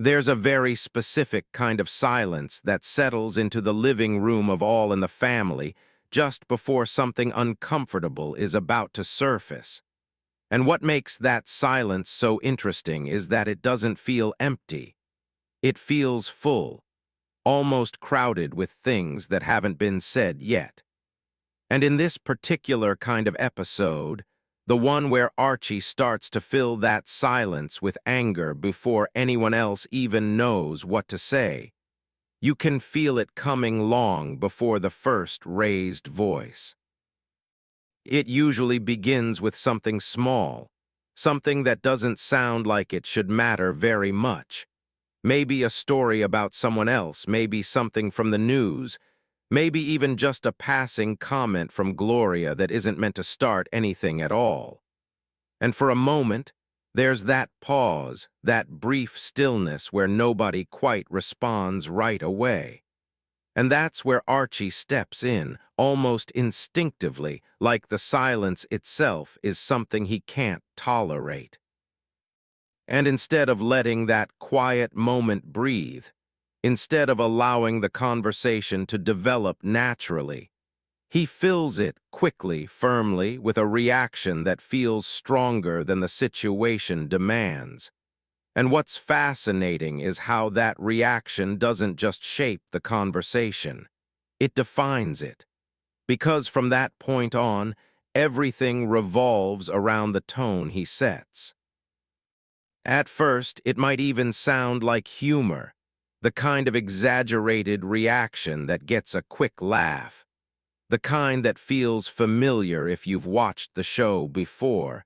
There's a very specific kind of silence that settles into the living room of all in the family just before something uncomfortable is about to surface. And what makes that silence so interesting is that it doesn't feel empty. It feels full, almost crowded with things that haven't been said yet. And in this particular kind of episode, the one where Archie starts to fill that silence with anger before anyone else even knows what to say, you can feel it coming long before the first raised voice. It usually begins with something small, something that doesn't sound like it should matter very much. Maybe a story about someone else, maybe something from the news, maybe even just a passing comment from Gloria that isn't meant to start anything at all. And for a moment, there's that pause, that brief stillness where nobody quite responds right away. And that's where Archie steps in, almost instinctively, like the silence itself is something he can't tolerate. And instead of letting that quiet moment breathe, instead of allowing the conversation to develop naturally, he fills it quickly, firmly, with a reaction that feels stronger than the situation demands. And what's fascinating is how that reaction doesn't just shape the conversation. It defines it. Because from that point on, everything revolves around the tone he sets. At first, it might even sound like humor, the kind of exaggerated reaction that gets a quick laugh, the kind that feels familiar if you've watched the show before.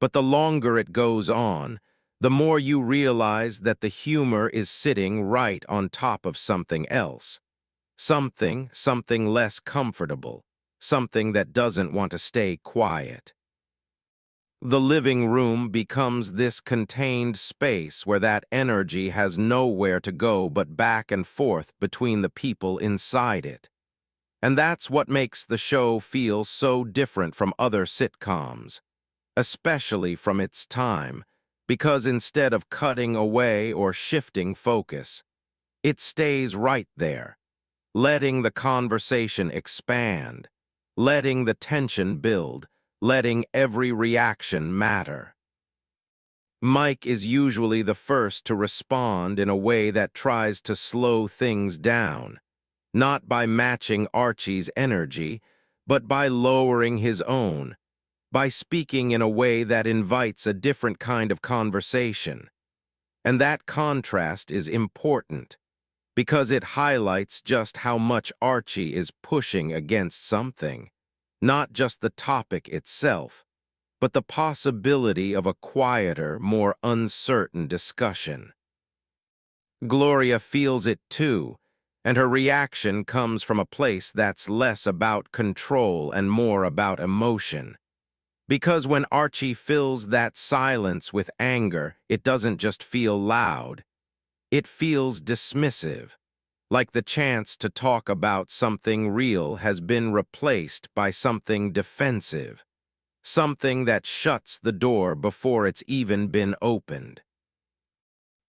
But the longer it goes on, the more you realize that the humor is sitting right on top of something else. Something less comfortable, something that doesn't want to stay quiet. The living room becomes this contained space where that energy has nowhere to go but back and forth between the people inside it. And that's what makes the show feel so different from other sitcoms, especially from its time, because instead of cutting away or shifting focus, it stays right there, letting the conversation expand, letting the tension build, letting every reaction matter. Mike is usually the first to respond in a way that tries to slow things down, not by matching Archie's energy, but by lowering his own, by speaking in a way that invites a different kind of conversation. And that contrast is important, because it highlights just how much Archie is pushing against something, not just the topic itself, but the possibility of a quieter, more uncertain discussion. Gloria feels it too, and her reaction comes from a place that's less about control and more about emotion. Because when Archie fills that silence with anger, it doesn't just feel loud. It feels dismissive, like the chance to talk about something real has been replaced by something defensive, something that shuts the door before it's even been opened.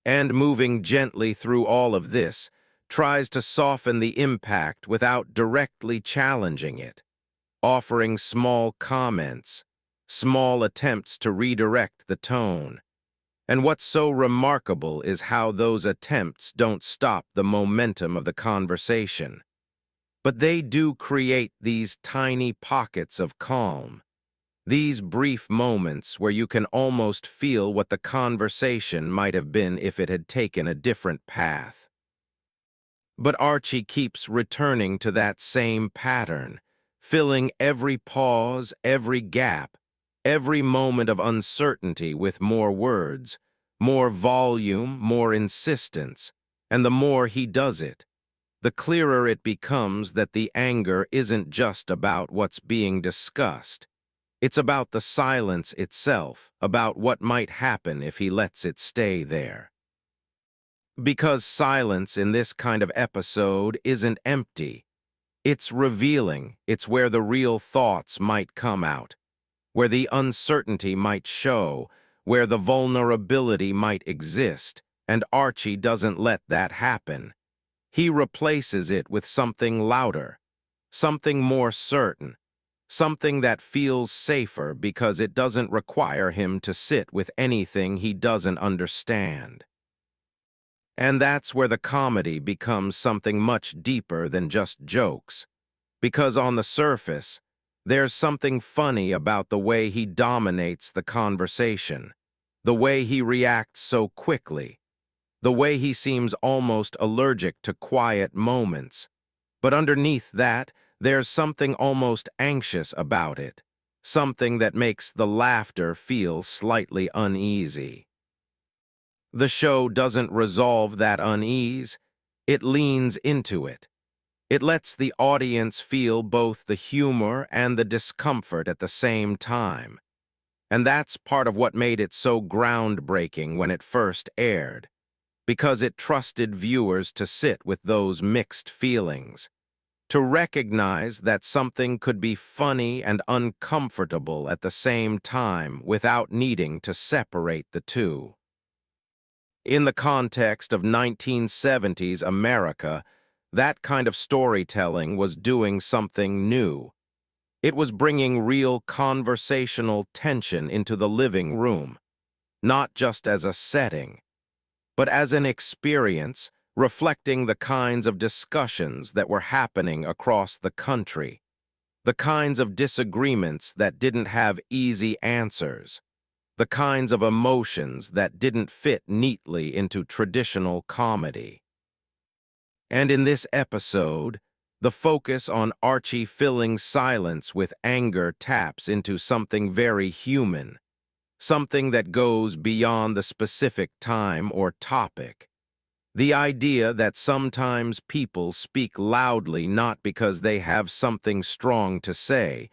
And moving gently through all of this, tries to soften the impact without directly challenging it, offering small comments, small attempts to redirect the tone. And what's so remarkable is how those attempts don't stop the momentum of the conversation. But they do create these tiny pockets of calm, these brief moments where you can almost feel what the conversation might have been if it had taken a different path. But Archie keeps returning to that same pattern, filling every pause, every gap, every moment of uncertainty with more words, more volume, more insistence, and the more he does it, the clearer it becomes that the anger isn't just about what's being discussed. It's about the silence itself, about what might happen if he lets it stay there. Because silence in this kind of episode isn't empty. It's revealing. It's where the real thoughts might come out, where the uncertainty might show, where the vulnerability might exist, And Archie doesn't let that happen. He replaces it with something louder, something more certain, something that feels safer because it doesn't require him to sit with anything he doesn't understand. And that's where the comedy becomes something much deeper than just jokes. Because on the surface, there's something funny about the way he dominates the conversation, the way he reacts so quickly, the way he seems almost allergic to quiet moments. But underneath that, there's something almost anxious about it, something that makes the laughter feel slightly uneasy. The show doesn't resolve that unease, it leans into it. It lets the audience feel both the humor and the discomfort at the same time. And that's part of what made it so groundbreaking when it first aired, because it trusted viewers to sit with those mixed feelings, to recognize that something could be funny and uncomfortable at the same time without needing to separate the two. In the context of 1970s America, that kind of storytelling was doing something new. It was bringing real conversational tension into the living room, not just as a setting, but as an experience reflecting the kinds of discussions that were happening across the country, the kinds of disagreements that didn't have easy answers, the kinds of emotions that didn't fit neatly into traditional comedy. And in this episode, the focus on Archie filling silence with anger taps into something very human, something that goes beyond the specific time or topic. The idea that sometimes people speak loudly not because they have something strong to say,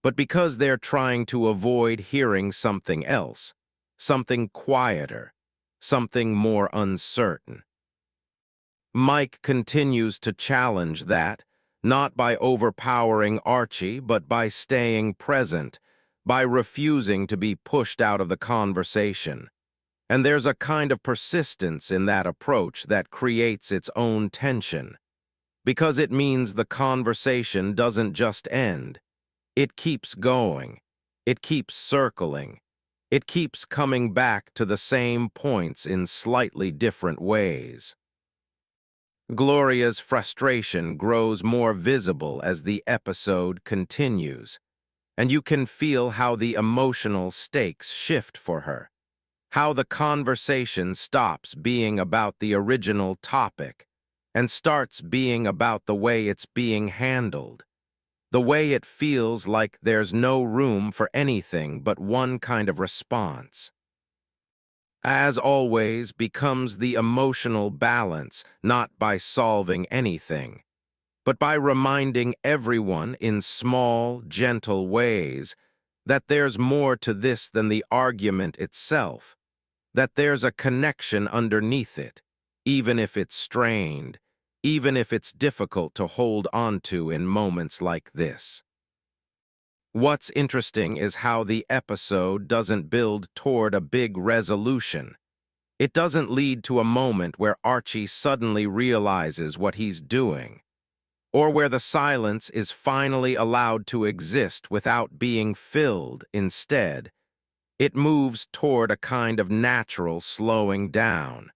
but because they're trying to avoid hearing something else, something quieter, something more uncertain. Mike continues to challenge that, not by overpowering Archie, but by staying present, by refusing to be pushed out of the conversation. And there's a kind of persistence in that approach that creates its own tension, because it means the conversation doesn't just end. It keeps going. It keeps circling. It keeps coming back to the same points in slightly different ways. Gloria's frustration grows more visible as the episode continues, and you can feel how the emotional stakes shift for her, how the conversation stops being about the original topic and starts being about the way it's being handled, the way it feels like there's no room for anything but one kind of response. As always, becomes the emotional balance, not by solving anything, but by reminding everyone in small, gentle ways that there's more to this than the argument itself, that there's a connection underneath it, even if it's strained, even if it's difficult to hold onto in moments like this. What's interesting is how the episode doesn't build toward a big resolution. It doesn't lead to a moment where Archie suddenly realizes what he's doing, or where the silence is finally allowed to exist without being filled. Instead, it moves toward a kind of natural slowing down,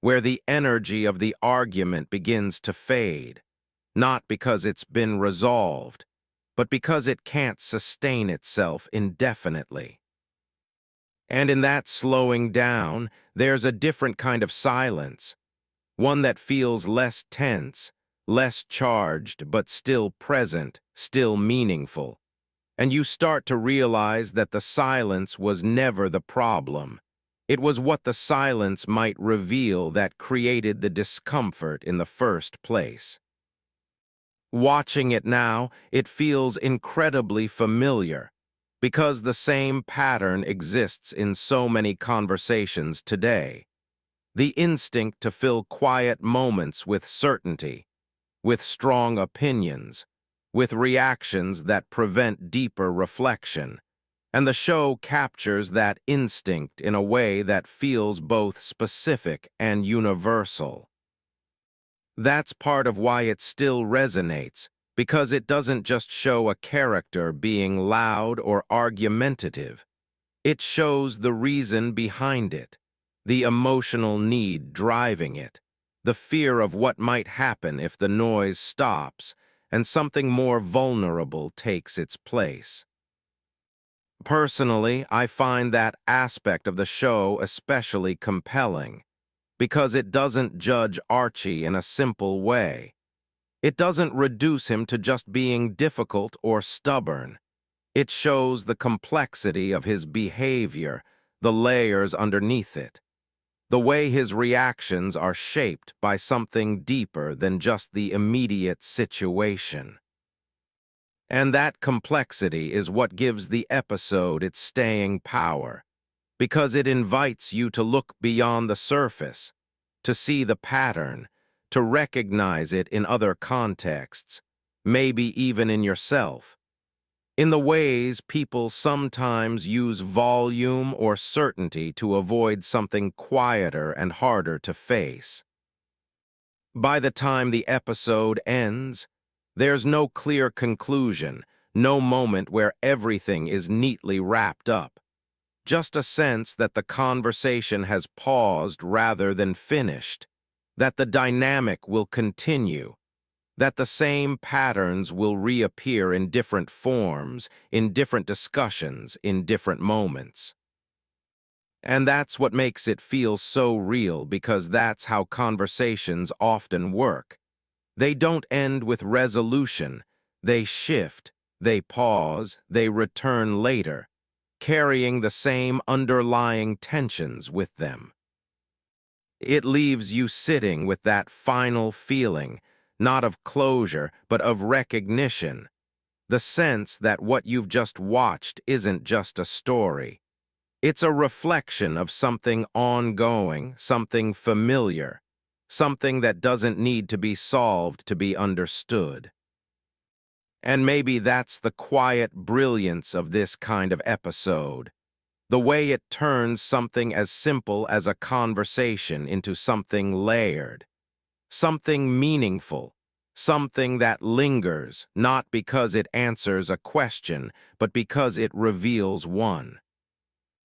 where the energy of the argument begins to fade, not because it's been resolved, but because it can't sustain itself indefinitely. And in that slowing down, there's a different kind of silence, one that feels less tense, less charged, but still present, still meaningful. And you start to realize that the silence was never the problem. It was what the silence might reveal that created the discomfort in the first place. Watching it now, it feels incredibly familiar, because the same pattern exists in so many conversations today. The instinct to fill quiet moments with certainty, with strong opinions, with reactions that prevent deeper reflection, And the show captures that instinct in a way that feels both specific and universal. That's part of why it still resonates, because it doesn't just show a character being loud or argumentative. It shows the reason behind it, the emotional need driving it, the fear of what might happen if the noise stops and something more vulnerable takes its place. Personally, I find that aspect of the show especially compelling, because it doesn't judge Archie in a simple way. It doesn't reduce him to just being difficult or stubborn. It shows the complexity of his behavior, the layers underneath it, the way his reactions are shaped by something deeper than just the immediate situation. And that complexity is what gives the episode its staying power, because it invites you to look beyond the surface, to see the pattern, to recognize it in other contexts, maybe even in yourself, in the ways people sometimes use volume or certainty to avoid something quieter and harder to face. By the time the episode ends, there's no clear conclusion, no moment where everything is neatly wrapped up. Just a sense that the conversation has paused rather than finished, that the dynamic will continue, that the same patterns will reappear in different forms, in different discussions, in different moments. And that's what makes it feel so real, because that's how conversations often work. They don't end with resolution. They shift, they pause, they return later, carrying the same underlying tensions with them. It leaves you sitting with that final feeling, not of closure, but of recognition, the sense that what you've just watched isn't just a story. It's a reflection of something ongoing, something familiar, something that doesn't need to be solved to be understood. And maybe that's the quiet brilliance of this kind of episode, the way it turns something as simple as a conversation into something layered, something meaningful, something that lingers, not because it answers a question, but because it reveals one.